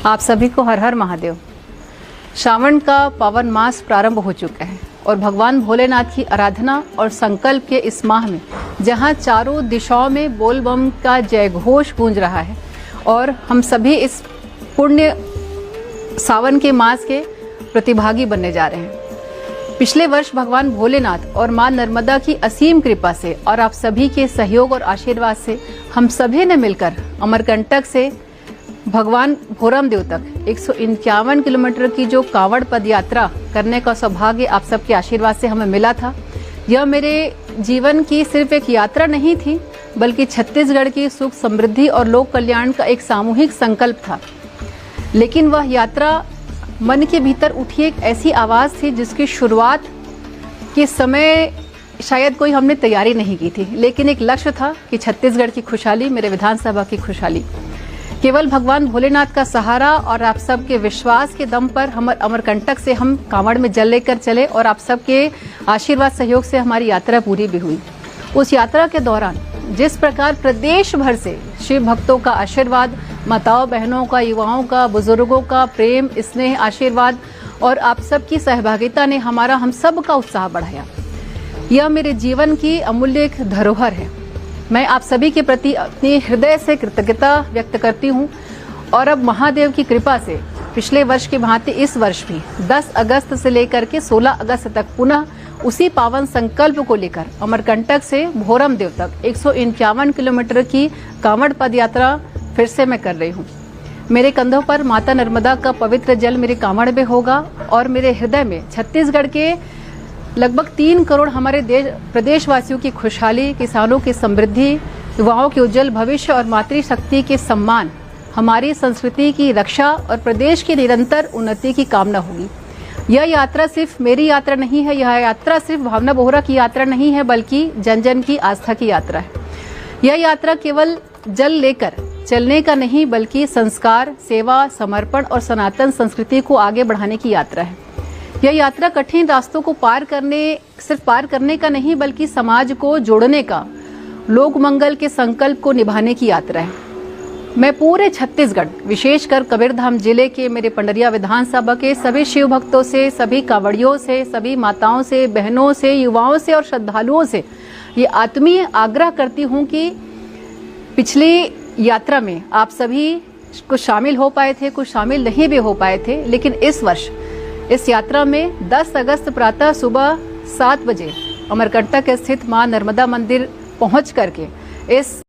आप सभी को हर हर महादेव। श्रावण का पावन मास प्रारंभ हो चुका है और भगवान भोलेनाथ की आराधना और संकल्प के इस माह में जहां चारों दिशाओं में बोल बम का जय घोष गूंज रहा है और हम सभी इस पुण्य सावन के मास के प्रतिभागी बनने जा रहे हैं। पिछले वर्ष भगवान भोलेनाथ और मां नर्मदा की असीम कृपा से और आप सभी के सहयोग और आशीर्वाद से हम सभी ने मिलकर अमरकंटक से भगवान भोरमदेव तक 151 किलोमीटर की जो कांवड़ पद यात्रा करने का सौभाग्य आप सबके आशीर्वाद से हमें मिला था। यह मेरे जीवन की सिर्फ एक यात्रा नहीं थी, बल्कि छत्तीसगढ़ की सुख समृद्धि और लोक कल्याण का एक सामूहिक संकल्प था। लेकिन वह यात्रा मन के भीतर उठी एक ऐसी आवाज़ थी जिसकी शुरुआत के समय शायद कोई हमने तैयारी नहीं की थी, लेकिन एक लक्ष्य था कि छत्तीसगढ़ की खुशहाली, मेरे विधानसभा की खुशहाली। केवल भगवान भोलेनाथ का सहारा और आप सबके विश्वास के दम पर हम अमरकंटक से हम कांवड़ में जल लेकर चले और आप सबके आशीर्वाद सहयोग से हमारी यात्रा पूरी भी हुई। उस यात्रा के दौरान जिस प्रकार प्रदेश भर से शिव भक्तों का आशीर्वाद, माताओं बहनों का, युवाओं का, बुजुर्गों का प्रेम, स्नेह, आशीर्वाद और आप सबकी सहभागिता ने हम सब का उत्साह बढ़ाया। यह मेरे जीवन की अमूल्य एक धरोहर है। मैं आप सभी के प्रति अपने हृदय से कृतज्ञता व्यक्त करती हूं और अब महादेव की कृपा से पिछले वर्ष की भांति इस वर्ष भी 10 अगस्त से लेकर के 16 अगस्त तक पुनः उसी पावन संकल्प को लेकर अमरकंटक से भोरमदेव तक 151 किलोमीटर की कांवड़ पद यात्रा फिर से मैं कर रही हूँ। मेरे कंधों पर माता नर्मदा का पवित्र जल मेरे कांवड़ में होगा और मेरे हृदय में छत्तीसगढ़ के लगभग 3 करोड़ हमारे प्रदेशवासियों की खुशहाली, किसानों की समृद्धि, युवाओं के उज्जवल भविष्य और मातृशक्ति के सम्मान, हमारी संस्कृति की रक्षा और प्रदेश की निरंतर उन्नति की कामना होगी। यह यात्रा सिर्फ मेरी यात्रा नहीं है, यह यात्रा सिर्फ भावना बोहरा की यात्रा नहीं है, बल्कि जन जन की आस्था की यात्रा है। यह यात्रा केवल जल लेकर चलने का नहीं, बल्कि संस्कार, सेवा, समर्पण और सनातन संस्कृति को आगे बढ़ाने की यात्रा है। यह यात्रा कठिन रास्तों को सिर्फ पार करने का नहीं, बल्कि समाज को जोड़ने का, लोक मंगल के संकल्प को निभाने की यात्रा है। मैं पूरे छत्तीसगढ़, विशेषकर कबीरधाम जिले के मेरे पंडरिया विधानसभा के सभी शिव भक्तों से, सभी कांवड़ियों से, सभी माताओं से, बहनों से, युवाओं से और श्रद्धालुओं से ये आत्मीय आग्रह करती हूँ कि पिछली यात्रा में आप सभी कुछ शामिल हो पाए थे, कुछ शामिल नहीं भी हो पाए थे, लेकिन इस वर्ष इस यात्रा में 10 अगस्त प्रातः सुबह 7 बजे अमरकंटक स्थित मां नर्मदा मंदिर पहुंच करके इस